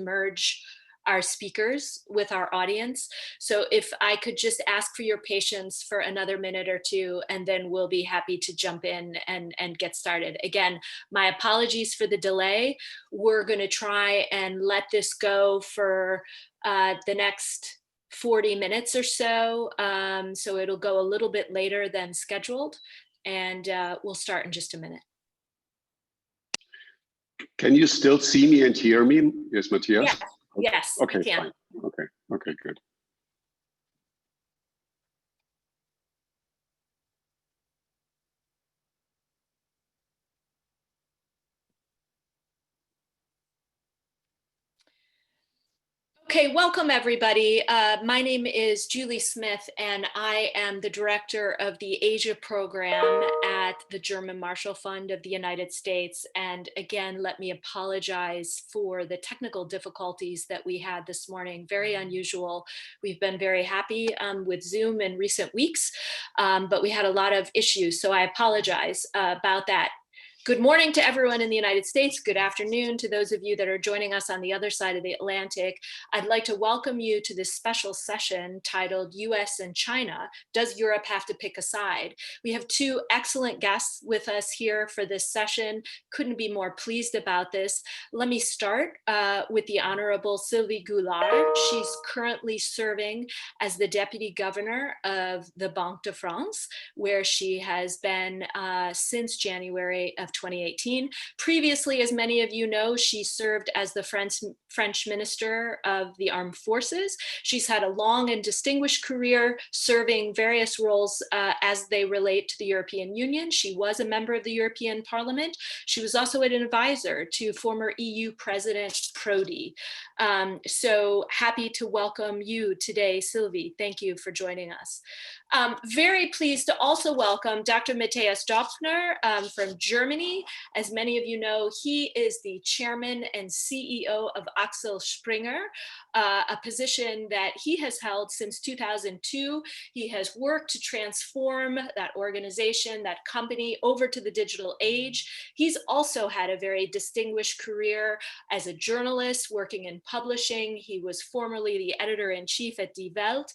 merge our speakers with our audience. So if I could just ask for your patience for another minute or two, and then we'll be happy to jump in and get started. Again, my apologies for the delay. We're going to try and let this go for the next 40 minutes or so. So it'll go a little bit later than scheduled, and we'll start in just a minute. Can you still see me and hear me? Yes, Matthias? Yeah. Yes, okay, we can. Fine. Okay, good. Okay, welcome everybody. My name is Julie Smith, and I am the director of the Asia program at the German Marshall Fund of the United States. And again, let me apologize for the technical difficulties that we had this morning. Very unusual. We've been very happy with Zoom in recent weeks, but we had a lot of issues. So I apologize about that. Good morning to everyone in the United States. Good afternoon to those of you that are joining us on the other side of the Atlantic. I'd like to welcome you to this special session titled US and China, Does Europe Have to Pick a Side? We have two excellent guests with us here for this session. Couldn't be more pleased about this. Let me start with the Honorable Sylvie Gulager. She's currently serving as the Deputy Governor of the Banque de France, where she has been since January of 2018. Previously, as many of you know, she served as the French Minister of the Armed Forces. She's had a long and distinguished career serving various roles as they relate to the European Union. She was a member of the European Parliament. She was also an advisor to former EU President Prodi. So happy to welcome you today, Sylvie. Thank you for joining us. Very pleased to also welcome Dr. Matthias Dorfner from Germany. As many of you know, he is the chairman and CEO of Axel Springer, a position that he has held since 2002. He has worked to transform that organization, that company, over to the digital age. He's also had a very distinguished career as a journalist working in publishing. He was formerly the editor-in-chief at Die Welt.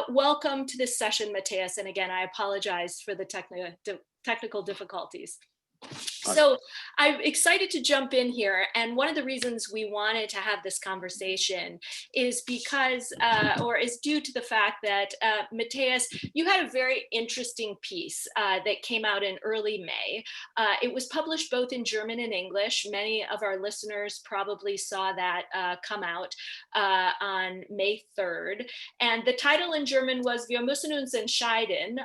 Welcome to this session, Matthias. And again, I apologize for the technical difficulties. So I'm excited to jump in here. And one of the reasons we wanted to have this conversation is because, or is due to the fact that, Matthias, you had a very interesting piece that came out in early May. It was published both in German and English. Many of our listeners probably saw that come out on May 3rd. And the title in German was Wir müssen uns entscheiden.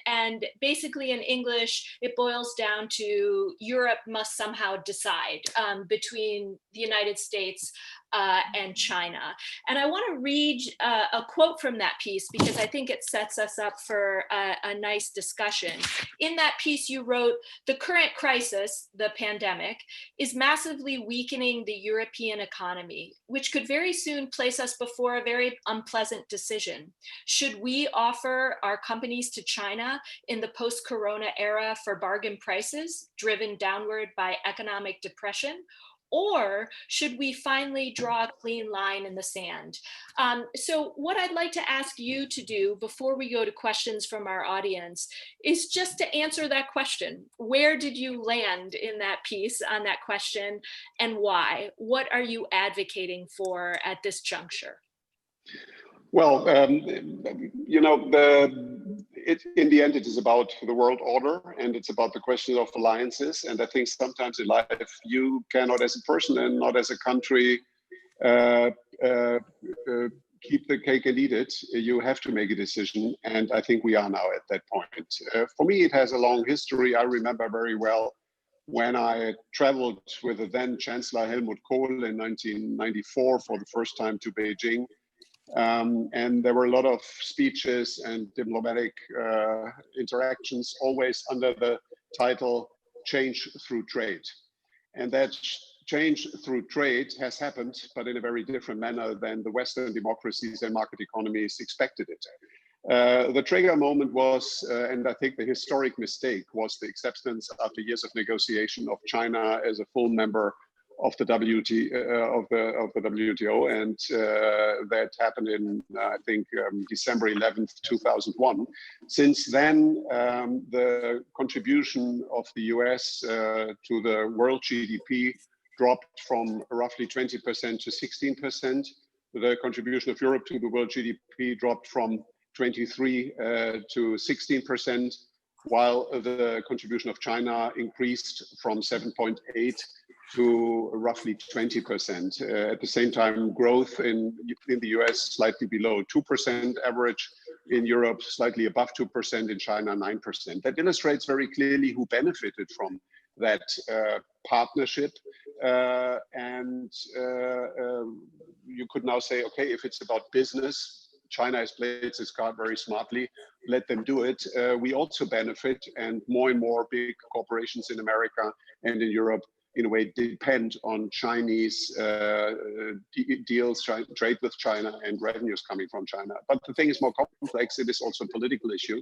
And basically in English, it boils down to Europe must somehow decide between the United States and China. And I want to read a quote from that piece because I think it sets us up for a nice discussion. In that piece, you wrote, "The current crisis, the pandemic, is massively weakening the European economy, which could very soon place us before a very unpleasant decision. Should we offer our companies to China in the post-corona era for bargain prices, driven downward by economic depression? Or should we finally draw a clean line in the sand?" So what I'd like to ask you to do before we go to questions from our audience is just to answer that question. Where did you land in that piece on that question, and why? What are you advocating for at this juncture? Well, you know, in the end, it is about the world order, and it's about the question of alliances. And I think sometimes in life, you cannot, as a person and not as a country, keep the cake and eat it. You have to make a decision, and I think we are now at that point. For me, it has a long history. I remember very well when I traveled with the then Chancellor Helmut Kohl in 1994 for the first time to Beijing. And there were a lot of speeches and diplomatic interactions, always under the title "Change Through Trade." And that change through trade has happened, but in a very different manner than the Western democracies and market economies expected it. The trigger moment was, and I think the historic mistake was, the acceptance after years of negotiation of China as a full member of the WTO, and that happened in I think December 11th, 2001. Since then, the contribution of the US to the world GDP dropped from roughly 20% to 16%. The contribution of Europe to the world GDP dropped from 23 to 16%, while the contribution of China increased from 7.8 to roughly 20%. At the same time, growth in the US slightly below 2% average, in Europe slightly above 2%, in China 9%. That illustrates very clearly who benefited from that partnership. You could now say, okay, if it's about business, China has played this card very smartly, let them do it. We also benefit, and more big corporations in America and in Europe, in a way, depend on Chinese deals, trade with China, and revenues coming from China. But the thing is more complex. It is also a political issue.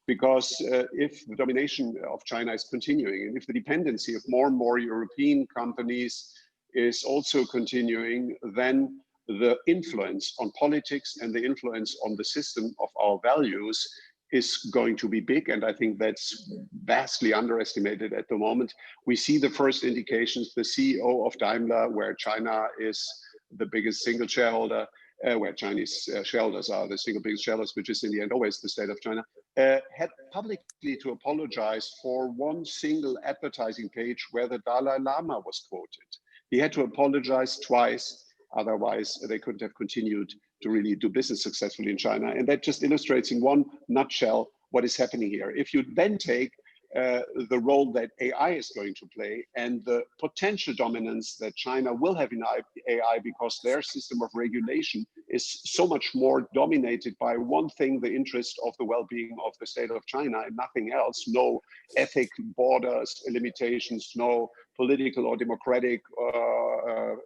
Because if the domination of China is continuing, and if the dependency of more and more European companies is also continuing, then the influence on politics and the influence on the system of our values is going to be big. And I think that's vastly underestimated at the moment. We see the first indications. The CEO of Daimler, where China is the biggest single shareholder, where Chinese shareholders are the single biggest shareholders, which is in the end always the state of China, had publicly to apologize for one single advertising page where the Dalai Lama was quoted. He had to apologize twice, otherwise they couldn't have continued to really do business successfully in China. And that just illustrates in one nutshell what is happening here. If you then take the role that AI is going to play and the potential dominance that China will have in AI, because their system of regulation is so much more dominated by one thing, the interest of the well-being of the state of China, and nothing else. No ethic borders limitations, no political or democratic or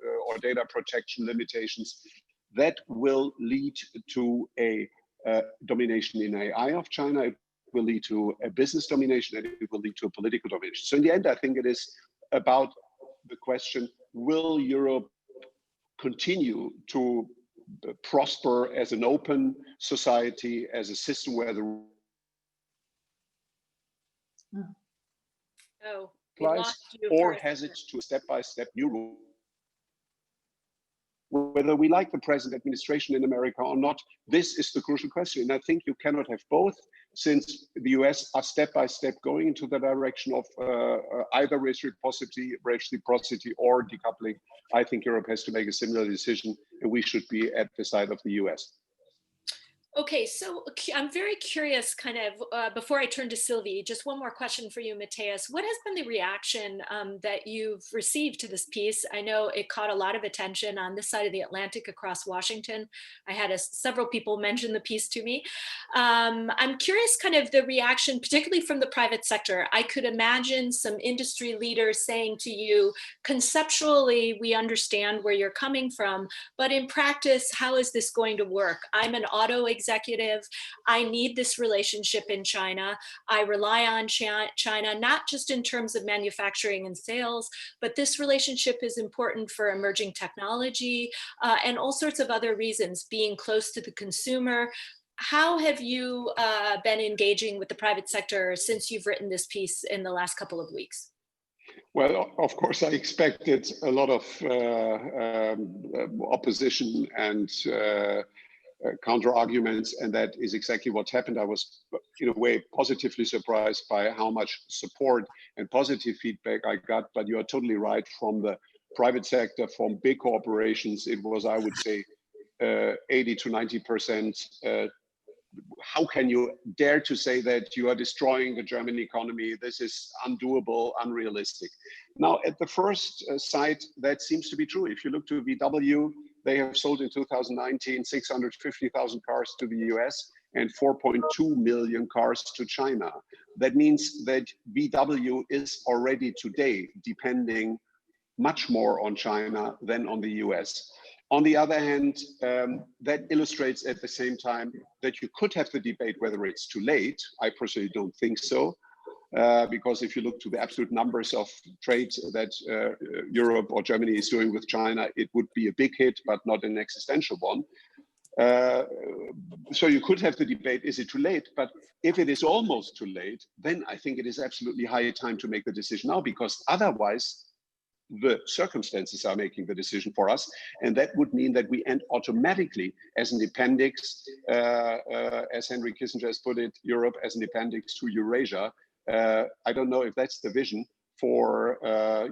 data protection limitations. That will lead to a domination in AI of China. It will lead to a business domination, and it will lead to a political domination. So in the end, I think it is about the question, will Europe continue to prosper as an open society, as a system where the applies, or has it to a step-by-step new rule? Whether we like the present administration in America or not, this is the crucial question. And I think you cannot have both, since the US are step-by-step going into the direction of either reciprocity or decoupling. I think Europe has to make a similar decision, and we should be at the side of the US. Okay, so I'm very curious, kind of, before I turn to Sylvie, just one more question for you, Matthias. What has been the reaction that you've received to this piece? I know it caught a lot of attention on this side of the Atlantic across Washington. I had several people mention the piece to me. I'm curious kind of the reaction, particularly from the private sector. I could imagine some industry leaders saying to you, conceptually, we understand where you're coming from, but in practice, how is this going to work? I'm an auto executive. I need this relationship in China. I rely on China, not just in terms of manufacturing and sales, but this relationship is important for emerging technology and all sorts of other reasons, being close to the consumer. How have you been engaging with the private sector since you've written this piece in the last couple of weeks? Well, of course, I expected a lot of opposition and counter arguments, and that is exactly what happened. I was, in a way, positively surprised by how much support and positive feedback I got. But you are totally right. From the private sector, from big corporations, it was, I would say, 80 to 90%. How can you dare to say that you are destroying the German economy? This is undoable, unrealistic. Now, at the first sight, that seems to be true. If you look to VW, they have sold in 2019 650,000 cars to the US and 4.2 million cars to China. That means that VW is already today depending much more on China than on the US. On the other hand, that illustrates at the same time that you could have the debate whether it's too late. I personally don't think so. because if you look to the absolute numbers of trade that Europe or Germany is doing with China, it would be a big hit, but not an existential one. So you could have the debate, is it too late? But if it is almost too late, then I think it is absolutely high time to make the decision now, because otherwise the circumstances are making the decision for us. And that would mean that we end automatically as an appendix, as Henry Kissinger has put it, Europe as an appendix to Eurasia. I don't know if that's the vision for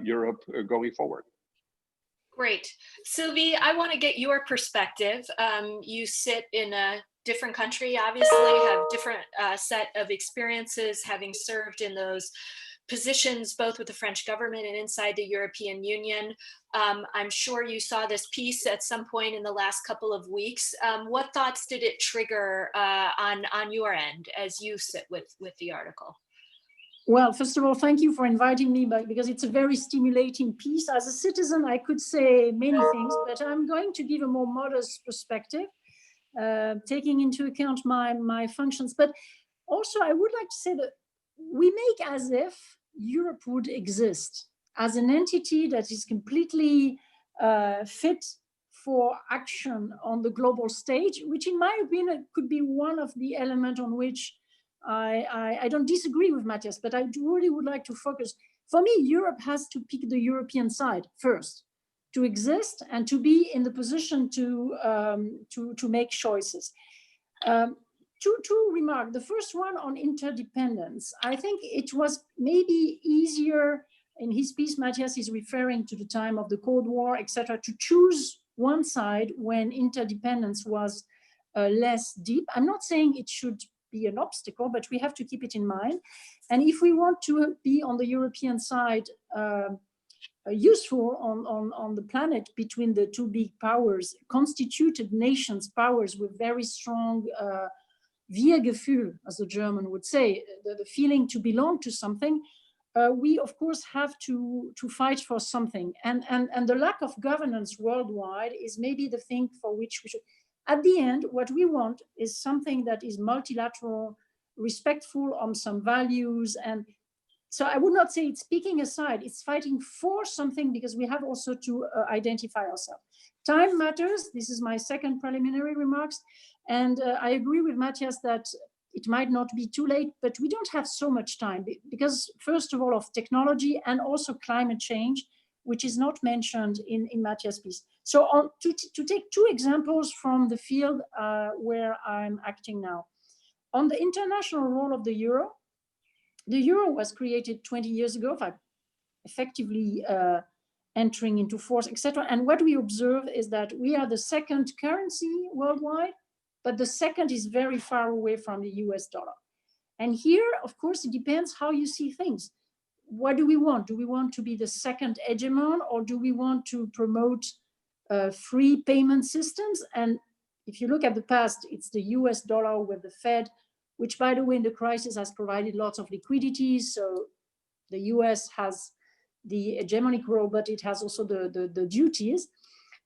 Europe going forward. Great. Sylvie, I want to get your perspective. You sit in a different country, obviously, have different set of experiences, having served in those positions, both with the French government and inside the European Union. I'm sure you saw this piece at some point in the last couple of weeks. What thoughts did it trigger on your end as you sit with the article? Well, first of all, thank you for inviting me, because it's a very stimulating piece. As a citizen, I could say many things, but I'm going to give a more modest perspective, taking into account my functions. But also, I would like to say that we make as if Europe would exist as an entity that is completely fit for action on the global stage, which in my opinion could be one of the elements on which I don't disagree with Matthias, but I really would like to focus. For me, Europe has to pick the European side first, to exist and to be in the position to make choices. Two remarks. The first one on interdependence. I think it was maybe easier in his piece. Matthias is referring to the time of the Cold War, etc., to choose one side when interdependence was less deep. I'm not saying it should be an obstacle, but we have to keep it in mind. And if we want to be on the European side useful on the planet between the two big powers, constituted nations, powers with very strong Wir-Gefühl, as the German would say, the feeling to belong to something, we of course have to fight for something. And the lack of governance worldwide is maybe the thing for which we should. At the end, what we want is something that is multilateral, respectful on some values. And so I would not say it's picking a side, it's fighting for something, because we have also to identify ourselves. Time matters. This is my second preliminary remarks. And I agree with Matthias that it might not be too late, but we don't have so much time because, first of all, of technology and also climate change, which is not mentioned in Matthias' piece. So to take two examples from the field where I'm acting now. On the international role of the euro was created 20 years ago, effectively entering into force, etc. And what we observe is that we are the second currency worldwide, but the second is very far away from the US dollar. And here, of course, it depends how you see things. What do we want? Do we want to be the second hegemon, or do we want to promote free payment systems? And if you look at the past, it's the US dollar with the Fed, which, by the way, in the crisis has provided lots of liquidity. So the US has the hegemonic role, but it has also the duties.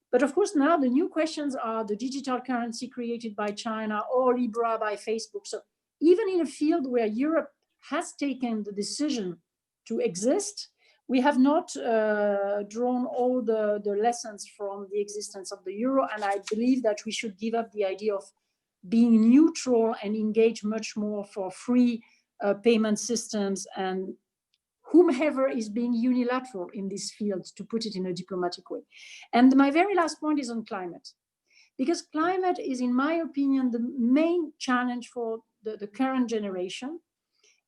But of course, now the new questions are the digital currency created by China or Libra by Facebook. So even in a field where Europe has taken the decision to exist, we have not drawn all the lessons from the existence of the euro. And I believe that we should give up the idea of being neutral and engage much more for free payment systems and whomever is being unilateral in this field, to put it in a diplomatic way. And my very last point is on climate, because climate is, in my opinion, the main challenge for the current generation.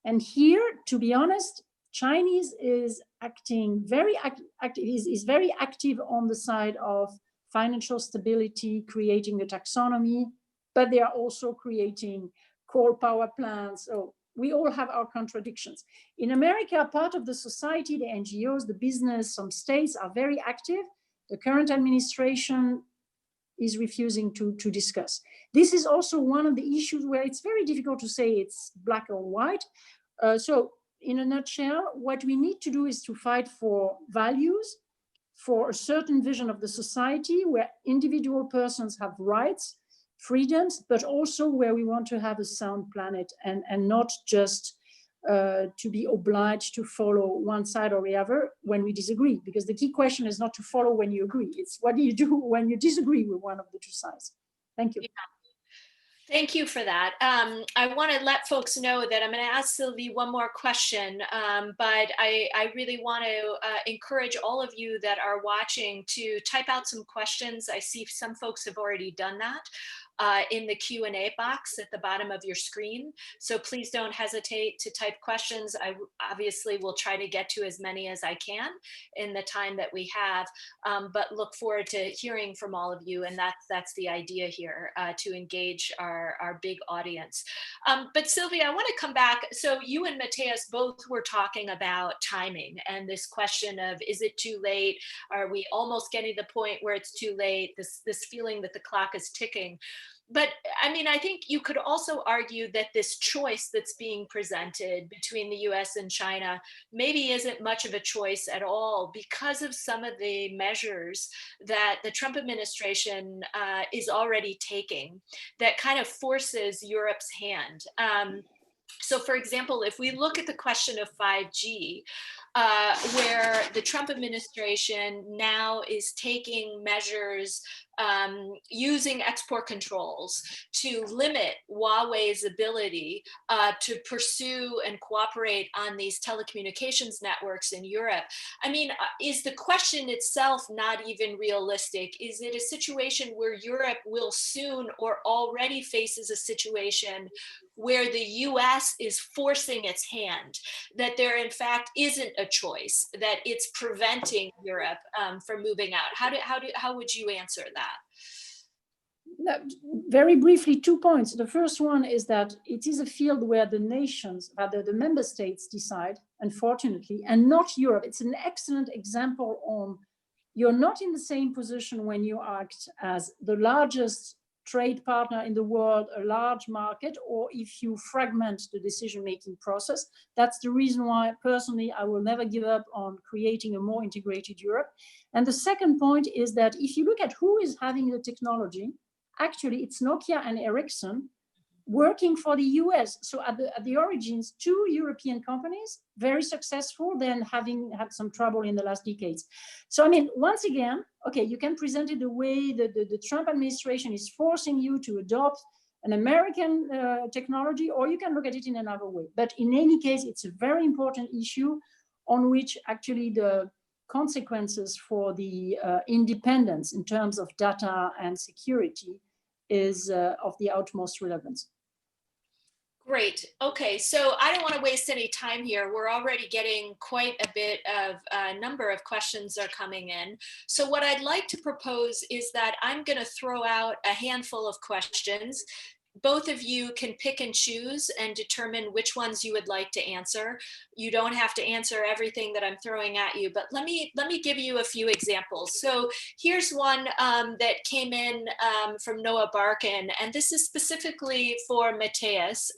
And here, to be honest, Chinese is acting very is very active on the side of financial stability, creating the taxonomy, but they are also creating coal power plants. So we all have our contradictions. In America, part of the society, the NGOs, the business, some states are very active. The current administration is refusing to discuss. This is also one of the issues where it's very difficult to say it's black or white. So in a nutshell, what we need to do is to fight for values, for a certain vision of the society where individual persons have rights, freedoms, but also where we want to have a sound planet and not just to be obliged to follow one side or the other when we disagree, because the key question is not to follow when you agree, it's what do you do when you disagree with one of the two sides. Thank you. Yeah. Thank you for that. I want to let folks know that I'm going to ask Sylvie one more question, but I really want to encourage all of you that are watching to type out some questions. I see some folks have already done that in the Q&A box at the bottom of your screen. So please don't hesitate to type questions. I obviously will try to get to as many as I can in the time that we have, but look forward to hearing from all of you. And that's the idea here, to engage our big audience. But Sylvie, I want to come back. So you and Matthias both were talking about timing and this question of, is it too late? Are we almost getting to the point where it's too late? This feeling that the clock is ticking. But I mean, I think you could also argue that this choice that's being presented between the US and China maybe isn't much of a choice at all, because of some of the measures that the Trump administration is already taking that kind of forces Europe's hand. So for example, if we look at the question of 5G, where the Trump administration now is taking measures using export controls to limit Huawei's ability to pursue and cooperate on these telecommunications networks in Europe. I mean, is the question itself not even realistic? Is it a situation where Europe will soon or already faces a situation where the US is forcing its hand, that there in fact isn't a choice, that it's preventing Europe from moving out? How would you answer that? Very briefly, 2 points. The first one is that it is a field where the nations, rather the member states, decide, unfortunately, and not Europe. It's an excellent example on you're not in the same position when you act as the largest trade partner in the world, a large market, or if you fragment the decision-making process. That's the reason why, personally, I will never give up on creating a more integrated Europe. And the second point is that if you look at who is having the technology, actually it's Nokia and Ericsson working for the US. So at the origins, 2 European companies, very successful, then having had some trouble in the last decades. So, I mean, once again, okay, you can present it the way that the Trump administration is forcing you to adopt an American technology, or you can look at it in another way. But in any case, it's a very important issue on which actually the consequences for the independence in terms of data and security is of the utmost relevance. Great. Okay, so I don't want to waste any time here. We're already getting quite a bit of a number of questions are coming in. So what I'd like to propose is that I'm going to throw out a handful of questions. Both of you can pick and choose and determine which ones you would like to answer. You don't have to answer everything that I'm throwing at you, but let me give you a few examples. So here's one that came in from Noah Barkin, and this is specifically for Matthias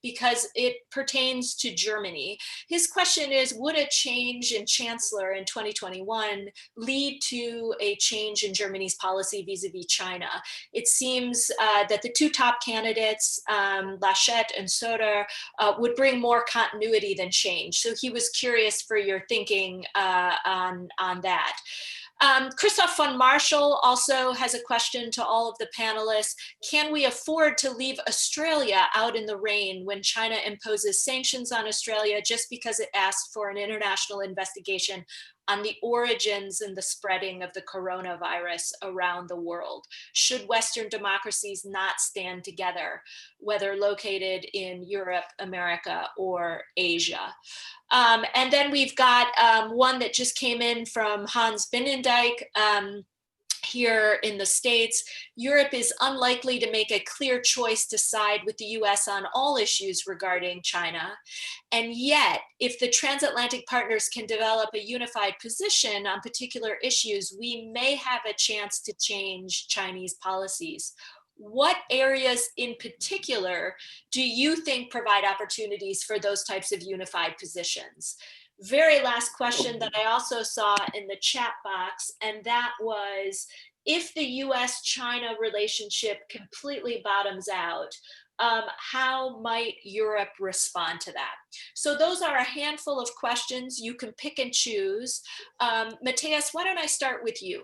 because it pertains to Germany. His question is, would a change in chancellor in 2021 lead to a change in Germany's policy vis-a-vis China? It seems that the two top candidates, Laschet and Söder, would bring more continuity than change. So he was curious for your thinking on that. Christoph von Marshall also has a question to all of the panelists. Can we afford to leave Australia out in the rain when China imposes sanctions on Australia just because it asked for an international investigation on the origins and the spreading of the coronavirus around the world? Should Western democracies not stand together, whether located in Europe, America, or Asia? And then we've got one that just came in from Hans Binnendijk. Here in the States, Europe is unlikely to make a clear choice to side with the US on all issues regarding China. And yet, if the transatlantic partners can develop a unified position on particular issues, we may have a chance to change Chinese policies. What areas in particular do you think provide opportunities for those types of unified positions? Very last question that I also saw in the chat box, and that was, if the US-China relationship completely bottoms out, how might Europe respond to that? So those are a handful of questions. You can pick and choose. Matthias, why don't I start with you?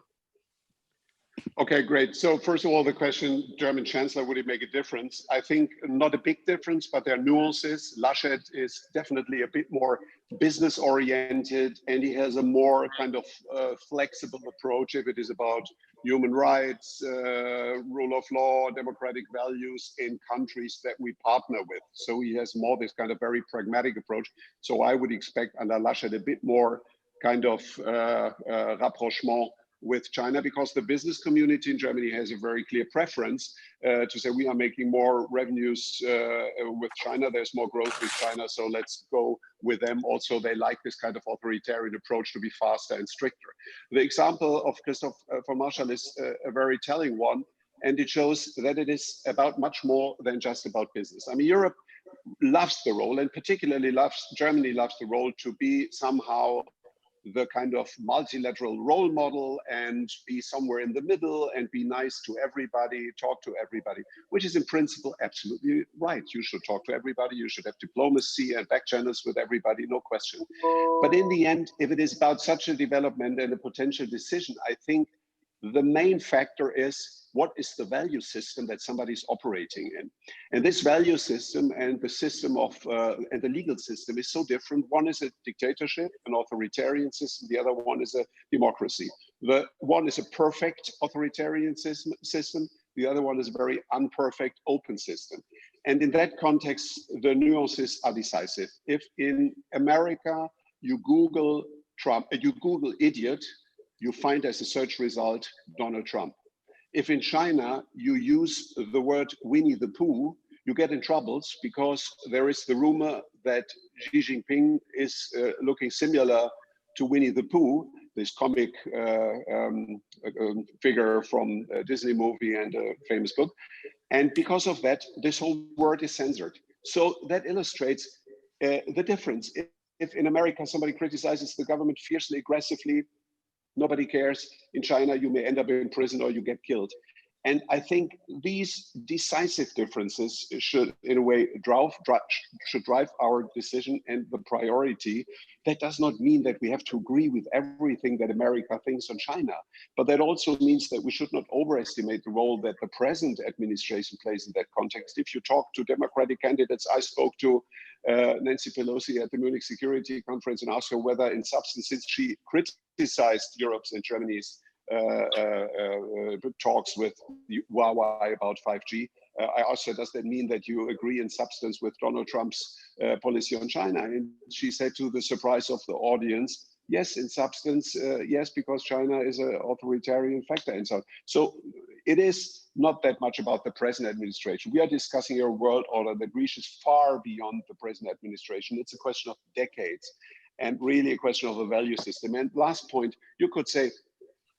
Okay, great. So first of all, the question, German Chancellor, would it make a difference? I think not a big difference, but there are nuances. Laschet is definitely a bit more business oriented, and he has a more kind of flexible approach if it is about human rights, rule of law, democratic values in countries that we partner with. So he has more this kind of very pragmatic approach. So I would expect under Laschet a bit more kind of rapprochement with China, because the business community in Germany has a very clear preference to say we are making more revenues with China, there's more growth with China, so let's go with them. Also, they like this kind of authoritarian approach to be faster and stricter. The example of Christoph von Marschall is a very telling one, and it shows that it is about much more than just about business. I mean, Europe loves the role, and particularly Germany loves the role to be somehow the kind of multilateral role model and be somewhere in the middle and be nice to everybody, talk to everybody, which is in principle absolutely right. You should talk to everybody, you should have diplomacy and back channels with everybody, no question. But in the end, if it is about such a development and a potential decision, I think the main factor is what is the value system that somebody's operating in. And this value system and the system of, and the legal system is so different. One is a dictatorship, an authoritarian system. The other one is a democracy. The one is a perfect authoritarian system. The other one is a very imperfect open system. And in that context, the nuances are decisive. If in America, you Google Trump, you Google idiot, you find as a search result Donald Trump. If in China you use the word Winnie the Pooh, you get in troubles because there is the rumor that Xi Jinping is looking similar to Winnie the Pooh, this comic figure from a Disney movie and a famous book. And because of that, this whole word is censored. So that illustrates the difference. If in America somebody criticizes the government fiercely, aggressively, nobody cares. In China, you may end up in prison or you get killed. And I think these decisive differences should, in a way, drive our decision and the priority. That does not mean that we have to agree with everything that America thinks on China, but that also means that we should not overestimate the role that the present administration plays in that context. If you talk to Democratic candidates, I spoke to Nancy Pelosi at the Munich Security Conference and asked her whether, in substance, since she criticized Europe's and Germany's talks with Huawei about 5G. I asked her, does that mean that you agree in substance with Donald Trump's policy on China? And she said, to the surprise of the audience, yes, in substance, yes, because China is an authoritarian factor and so on. So it is not that much about the present administration. We are discussing a world order that reaches far beyond the present administration. It's a question of decades and really a question of a value system. And last point, you could say,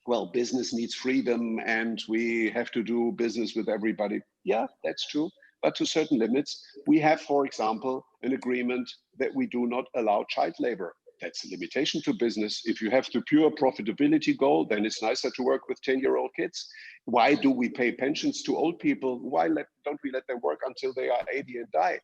well, business needs freedom and we have to do business with everybody. Yeah, that's true. But to certain limits, we have, for example, an agreement that we do not allow child labor. That's a limitation to business. If you have the pure profitability goal, then it's nicer to work with 10-year-old kids. Why do we pay pensions to old people? Why don't we let them work until they are 80 and die?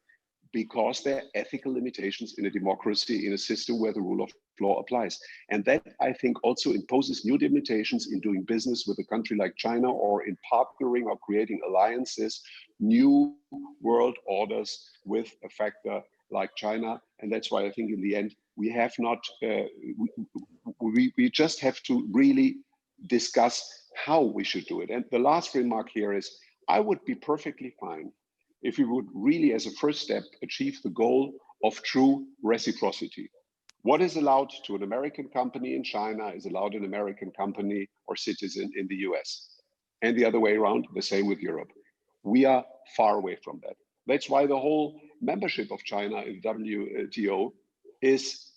Because there are ethical limitations in a democracy, in a system where the rule of law applies. And that, I think, also imposes new limitations in doing business with a country like China, or in partnering or creating alliances, new world orders with a factor like China. And that's why I think in the end, we have not, we just have to really discuss how we should do it. And the last remark here is, I would be perfectly fine if we would really, as a first step, achieve the goal of true reciprocity. What is allowed to an American company in China is allowed an American company or citizen in the US. And the other way around, the same with Europe. We are far away from that. That's why the whole membership of China in WTO is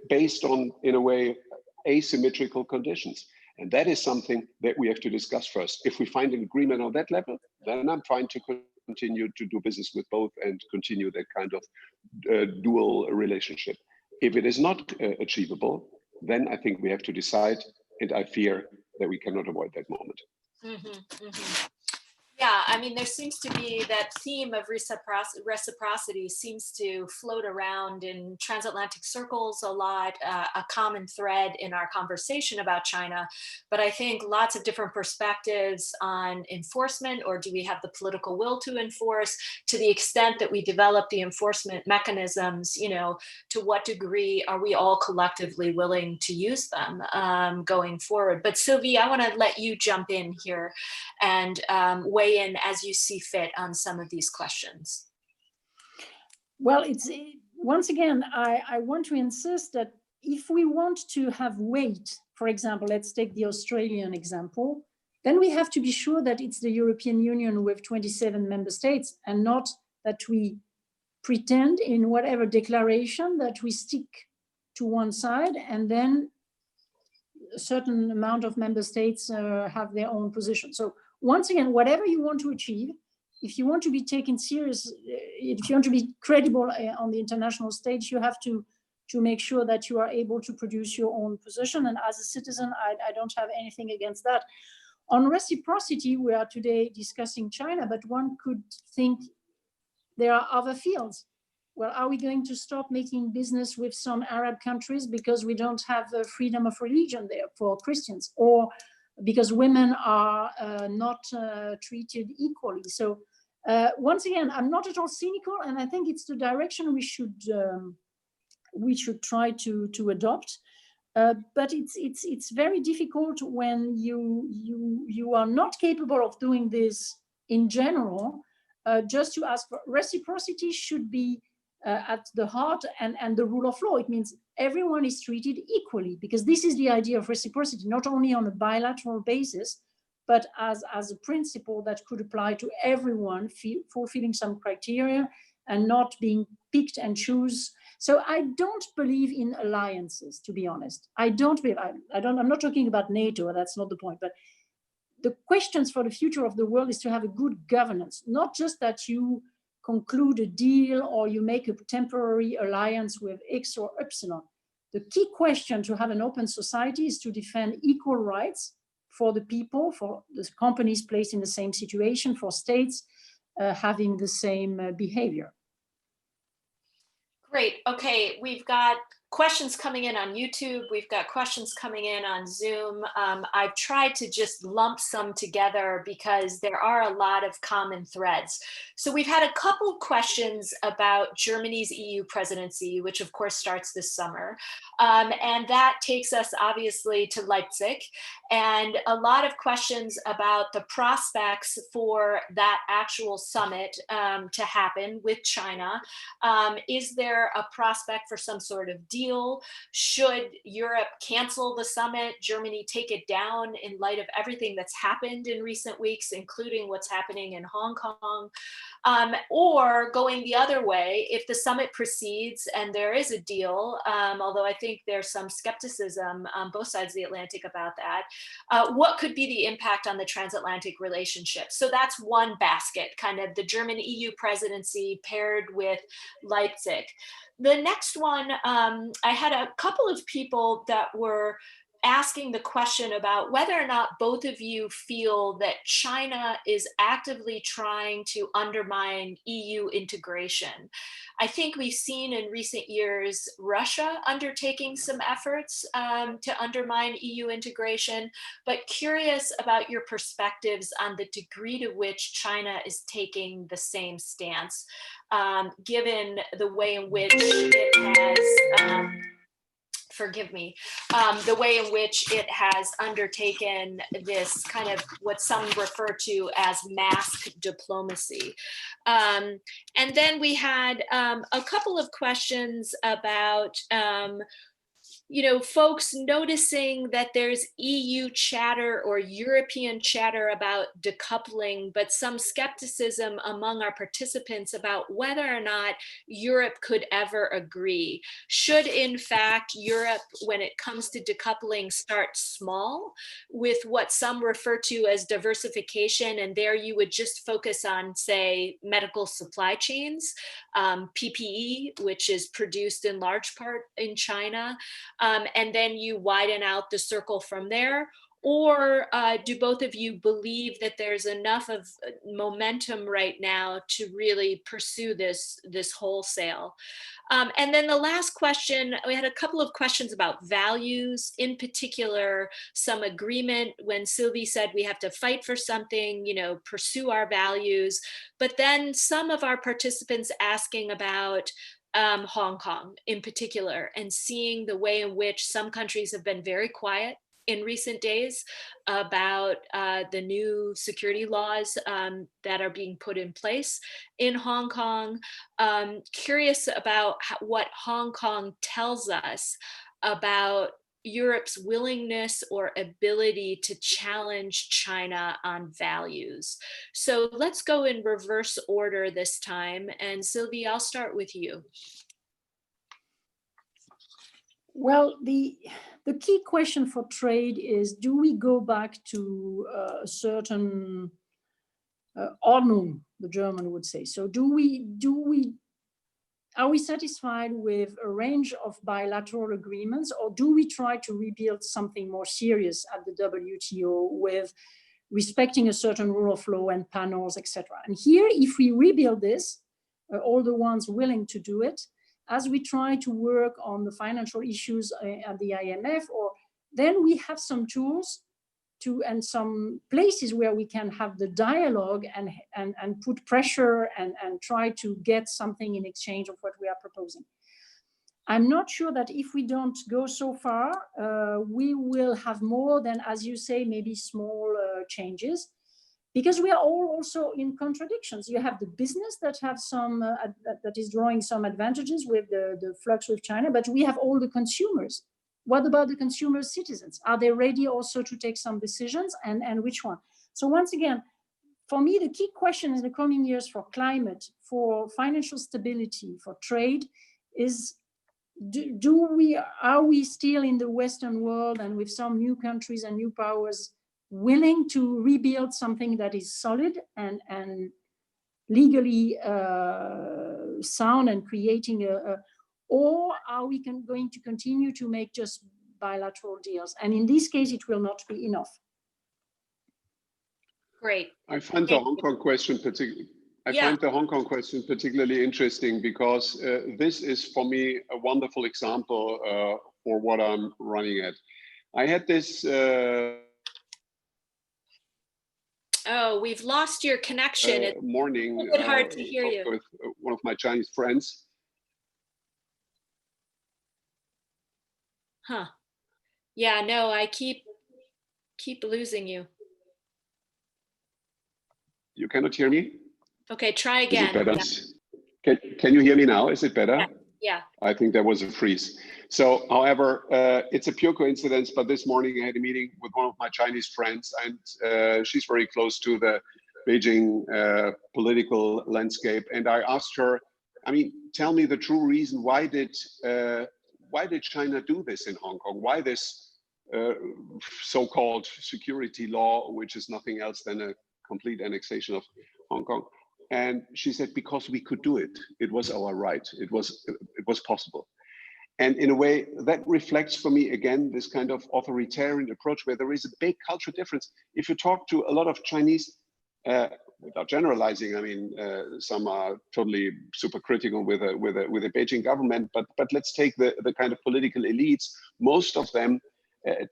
based on, in a way, asymmetrical conditions. And that is something that we have to discuss first. If we find an agreement on that level, then I'm trying to continue to do business with both and continue that kind of dual relationship. If it is not achievable, then I think we have to decide, and I fear that we cannot avoid that moment. Yeah, I mean, there seems to be that theme of reciprocity seems to float around in transatlantic circles a lot, a common thread in our conversation about China. But I think lots of different perspectives on enforcement, or do we have the political will to enforce? To the extent that we develop the enforcement mechanisms, to what degree are we all collectively willing to use them going forward? But Sylvie, I want to let you jump in here and weigh in as you see fit on some of these questions. Well, once again, I want to insist that if we want to have weight, for example, let's take the Australian example, then we have to be sure that it's the European Union with 27 member states, and not that we pretend in whatever declaration that we stick to one side and then a certain amount of member states have their own position. So once again, whatever you want to achieve, if you want to be taken serious, if you want to be credible on the international stage, you have to make sure that you are able to produce your own position. And as a citizen, I don't have anything against that. On reciprocity, we are today discussing China, but one could think there are other fields. Well, are we going to stop making business with some Arab countries because we don't have freedom of religion there for Christians, or because women are not treated equally? So once again, I'm not at all cynical, and I think it's the direction we should try to adopt. But it's very difficult when you are not capable of doing this in general. Just to ask for reciprocity should be at the heart, and the rule of law. It means everyone is treated equally, because this is the idea of reciprocity, not only on a bilateral basis, but as a principle that could apply to everyone fulfilling some criteria and not being picked and choose. So I don't believe in alliances, to be honest. I'm not talking about NATO, that's not the point, but the questions for the future of the world is to have a good governance, not just that you conclude a deal or you make a temporary alliance with X or Epsilon. The key question to have an open society is to defend equal rights for the people, for the companies placed in the same situation, for states having the same behavior. Great. Okay, we've got questions coming in on YouTube. We've got questions coming in on Zoom. I've tried to just lump some together because there are a lot of common threads. So we've had a couple questions about Germany's EU presidency, which of course starts this summer. And that takes us obviously to Leipzig, and a lot of questions about the prospects for that actual summit to happen with China. Is there a prospect for some sort of deal? Should Europe cancel the summit, Germany take it down in light of everything that's happened in recent weeks, including what's happening in Hong Kong? Or going the other way, if the summit proceeds and there is a deal, although I think there's some skepticism on both sides of the Atlantic about that, what could be the impact on the transatlantic relationship? So that's one basket, kind of the German EU presidency paired with Leipzig. The next one, I had a couple of people that were asking the question about whether or not both of you feel that China is actively trying to undermine EU integration. I think we've seen in recent years Russia undertaking some efforts to undermine EU integration, but curious about your perspectives on the degree to which China is taking the same stance, given the way in which it has the way in which it has undertaken this kind of what some refer to as mask diplomacy. And then we had a couple of questions about folks noticing that there's EU chatter or European chatter about decoupling, but some skepticism among our participants about whether or not Europe could ever agree. Should, in fact, Europe, when it comes to decoupling, start small with what some refer to as diversification, and there you would just focus on, say, medical supply chains, PPE, which is produced in large part in China, and then you widen out the circle from there? Or do both of you believe that there's enough of momentum right now to really pursue this wholesale? And then the last question, we had a couple of questions about values, in particular, some agreement when Sylvie said we have to fight for something, pursue our values. But then some of our participants asking about Hong Kong in particular, and seeing the way in which some countries have been very quiet in recent days about the new security laws that are being put in place in Hong Kong. Curious about what Hong Kong tells us about Europe's willingness or ability to challenge China on values. So let's go in reverse order this time. And Sylvie, I'll start with you. Well, the key question for trade is, do we go back to a certain Ordnung, the German would say? So are we satisfied with a range of bilateral agreements, or do we try to rebuild something more serious at the WTO with respecting a certain rule of law and panels, etc.? And here, if we rebuild this, all the ones willing to do it, as we try to work on the financial issues at the IMF, or then we have some tools and some places where we can have the dialogue and put pressure and try to get something in exchange of what we are proposing. I'm not sure that if we don't go so far, we will have more than, as you say, maybe small changes, because we are all also in contradictions. You have the business that have some that is drawing some advantages with the flux with China, but we have all the consumers. What about the consumer citizens? Are they ready also to take some decisions, and which one? So once again, for me, the key question in the coming years for climate, for financial stability, for trade is, are we still in the Western world and with some new countries and new powers willing to rebuild something that is solid and legally sound and creating or are we going to continue to make just bilateral deals? And in this case, it will not be enough. Great. I find the Hong Kong question particularly interesting, because this is for me a wonderful example for what I'm running at. I had this. Oh, we've lost your connection. It's morning. a bit hard to hear you. With one of my Chinese friends. Huh. Yeah, no, I keep losing you. You cannot hear me? Okay, try again. Is it better? Can you hear me now? Is it better? Yeah. I think there was a freeze. So, however, it's a pure coincidence, but this morning I had a meeting with one of my Chinese friends, and she's very close to the Beijing political landscape. And I asked her, I mean, tell me the true reason, why did China do this in Hong Kong? Why this so-called security law, which is nothing else than a complete annexation of Hong Kong? And she said, because we could do it. It was our right. It was possible. And in a way, that reflects for me, again, this kind of authoritarian approach where there is a big cultural difference. If you talk to a lot of Chinese, without generalizing, I mean, some are totally super critical with a Beijing government, but let's take the kind of political elites. Most of them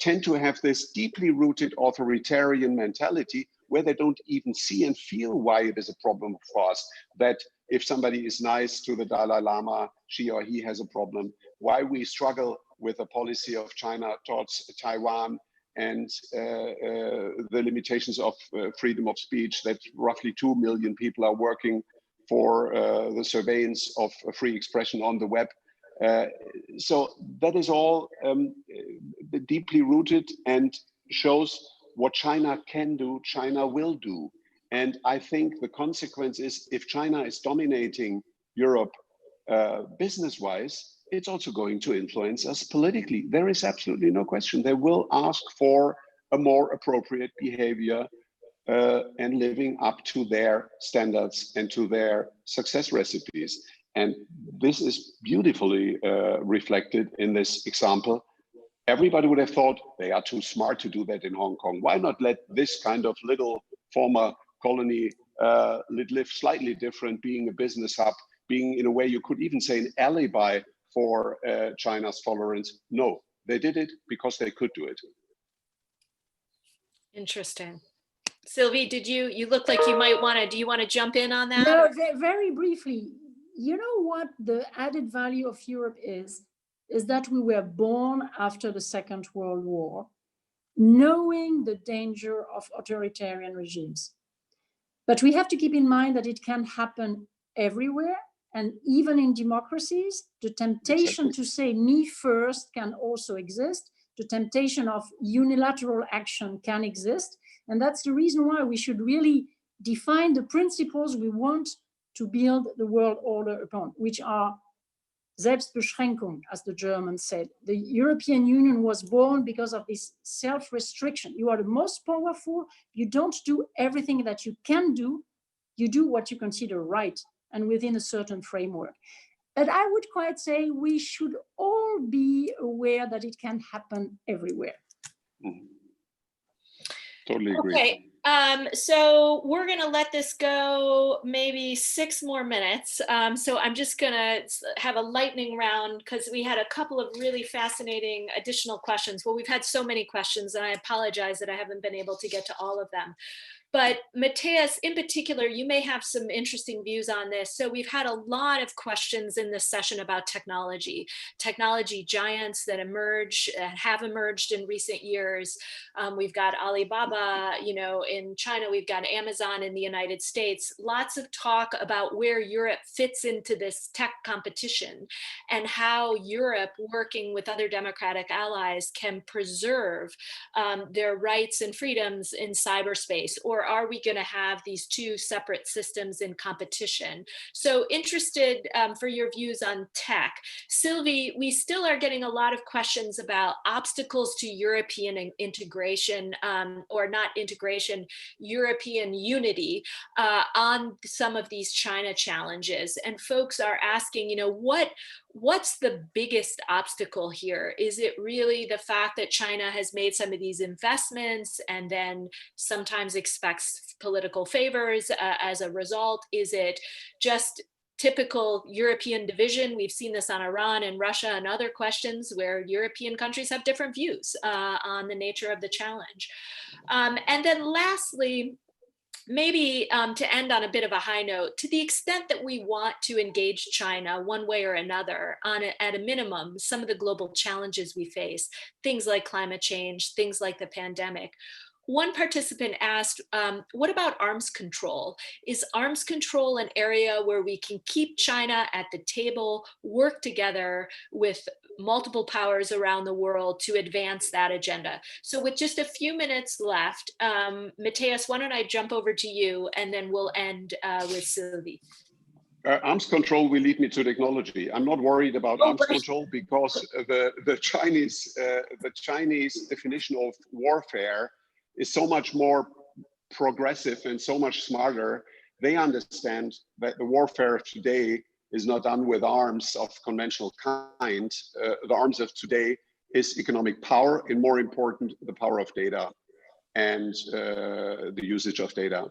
tend to have this deeply rooted authoritarian mentality, where they don't even see and feel why it is a problem for us, that if somebody is nice to the Dalai Lama, she or he has a problem, why we struggle with the policy of China towards Taiwan, and the limitations of freedom of speech, that roughly 2 million people are working for the surveillance of free expression on the web. So that is all deeply rooted and shows what China can do, China will do. And I think the consequence is, if China is dominating Europe business-wise, it's also going to influence us politically. There is absolutely no question. They will ask for a more appropriate behavior and living up to their standards and to their success recipes. And this is beautifully reflected in this example everybody would have thought they are too smart to do that in Hong Kong. Why not let this kind of little former colony live slightly different, being a business hub, being in a way you could even say an alibi for China's tolerance? No, they did it because they could do it. Interesting. Sylvie, you look like you might want to, do you want to jump in on that? No, very briefly. You know what the added value of Europe is that we were born after the Second World War, knowing the danger of authoritarian regimes. But we have to keep in mind that it can happen everywhere, and even in democracies, the temptation to say me first can also exist. The temptation of unilateral action can exist. And that's the reason why we should really define the principles we want to build the world order upon, which are Selbstbeschränkung, as the Germans said. The European Union was born because of this self-restriction. You are the most powerful. You don't do everything that you can do. You do what you consider right and within a certain framework. But I would quite say we should all be aware that it can happen everywhere. Totally agree. Okay. So we're going to let this go maybe 6 more minutes. So I'm just going to have a lightning round because we had a couple of really fascinating additional questions. Well, we've had so many questions and I apologize that I haven't been able to get to all of them. But Matthias, in particular, you may have some interesting views on this. So we've had a lot of questions in this session about technology giants that have emerged in recent years. We've got Alibaba, in China, we've got Amazon in the United States. Lots of talk about where Europe fits into this tech competition and how Europe, working with other democratic allies, can preserve their rights and freedoms in cyberspace. Or are we going to have these two separate systems in competition? So interested for your views on tech. Sylvie, we still are getting a lot of questions about obstacles to European integration, or not integration, European unity on some of these China challenges. And folks are asking, what's the biggest obstacle here? Is it really the fact that China has made some of these investments and then sometimes expects political favors as a result? Is it just typical European division? We've seen this on Iran and Russia and other questions where European countries have different views on the nature of the challenge. And then lastly, maybe to end on a bit of a high note, to the extent that we want to engage China one way or another at a minimum, some of the global challenges we face, things like climate change, things like the pandemic. One participant asked, what about arms control? Is arms control an area where we can keep China at the table, work together with multiple powers around the world to advance that agenda? So with just a few minutes left, Matthias, why don't I jump over to you and then we'll end with Sylvie. Arms control will lead me to technology. I'm not worried about arms control because the Chinese definition of warfare is so much more progressive and so much smarter. They understand that the warfare of today is not done with arms of conventional kind. The arms of today is economic power, and more important, the power of data and the usage of data.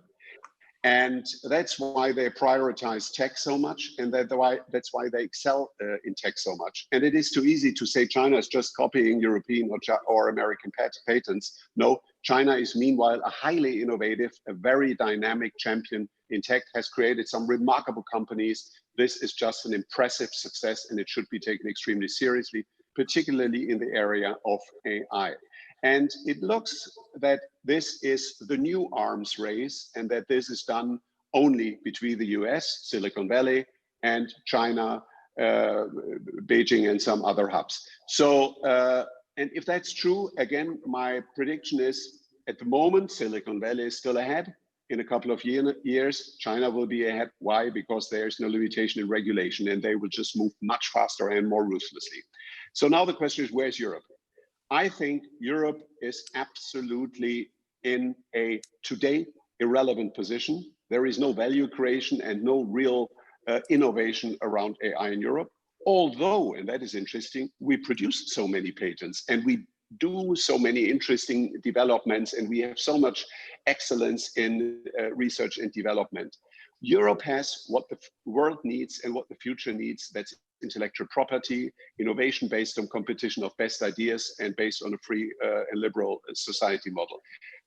And that's why they prioritize tech so much, and that's why they excel in tech so much. And it is too easy to say China is just copying European or American patents. No, China is meanwhile a highly innovative, a very dynamic champion in tech, has created some remarkable companies. This is just an impressive success, and it should be taken extremely seriously, particularly in the area of AI. And it looks that this is the new arms race, and that this is done only between the US, Silicon Valley, and China, Beijing, and some other hubs. So, and if that's true, again, my prediction is at the moment, Silicon Valley is still ahead. In a couple of years, China will be ahead. Why? Because there's no limitation in regulation, and they will just move much faster and more ruthlessly. So now the question is, where's Europe? I think Europe is absolutely in a today irrelevant position. There is no value creation and no real innovation around AI in Europe. Although, and that is interesting, we produce so many patents and we do so many interesting developments and we have so much excellence in research and development. Europe has what the world needs and what the future needs. That's intellectual property, innovation based on competition of best ideas and based on a free and liberal society model.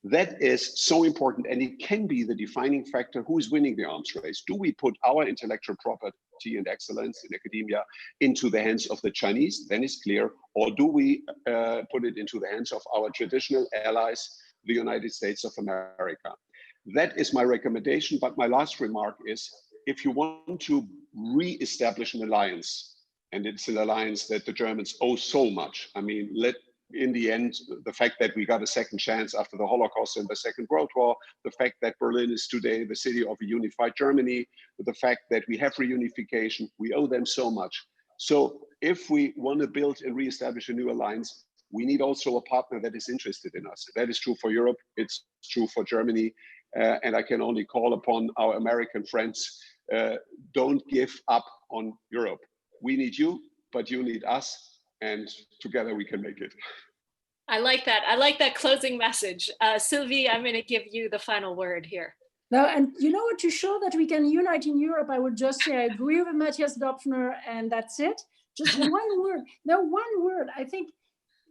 That is so important, and it can be the defining factor who is winning the arms race. Do we put our intellectual property and excellence in academia into the hands of the Chinese? Then it's clear. Or do we put it into the hands of our traditional allies, the United States of America? That is my recommendation. But my last remark is, if you want to re-establish an alliance, and it's an alliance that the Germans owe so much. I mean, in the end, the fact that we got a second chance after the Holocaust and the Second World War, the fact that Berlin is today the city of a unified Germany, the fact that we have reunification, we owe them so much. So if we want to build and re-establish a new alliance, we need also a partner that is interested in us. That is true for Europe, it's true for Germany, and I can only call upon our American friends, don't give up on Europe. We need you, but you need us. And together we can make it. I like that. I like that closing message. Sylvie, I'm going to give you the final word here. No, and you know what, to show that we can unite in Europe, I would just say I agree with Matthias Döpfner, and that's it. Just one word. No, one word. I think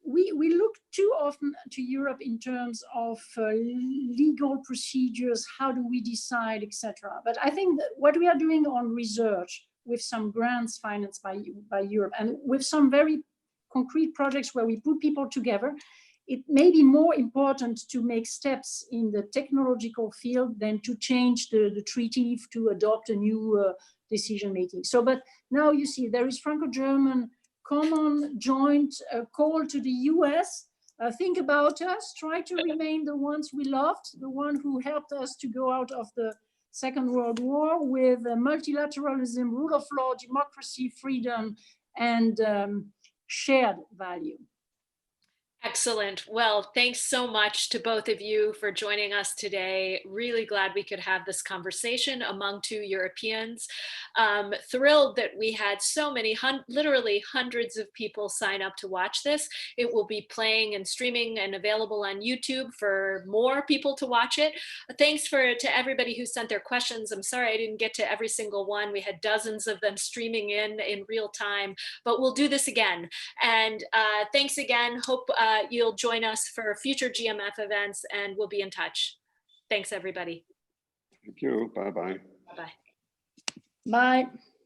we look too often to Europe in terms of legal procedures, how do we decide, etc. But I think that what we are doing on research with some grants financed by Europe and with some very concrete projects where we put people together, it may be more important to make steps in the technological field than to change the treaty to adopt a new decision making. So, but now you see there is Franco-German common joint call to the US. Think about us, try to remain the ones we loved, the one who helped us to go out of the Second World War with multilateralism, rule of law, democracy, freedom, and shared value. Excellent. Well, thanks so much to both of you for joining us today. Really glad we could have this conversation among two Europeans. Thrilled that we had so many, literally hundreds of people sign up to watch this. It will be playing and streaming and available on YouTube for more people to watch it. Thanks to everybody who sent their questions. I'm sorry I didn't get to every single one. We had dozens of them streaming in real time, but we'll do this again. And thanks again. Hope you'll join us for future GMF events, and we'll be in touch. Thanks, everybody. Thank you. Bye-bye. Bye-bye. Bye.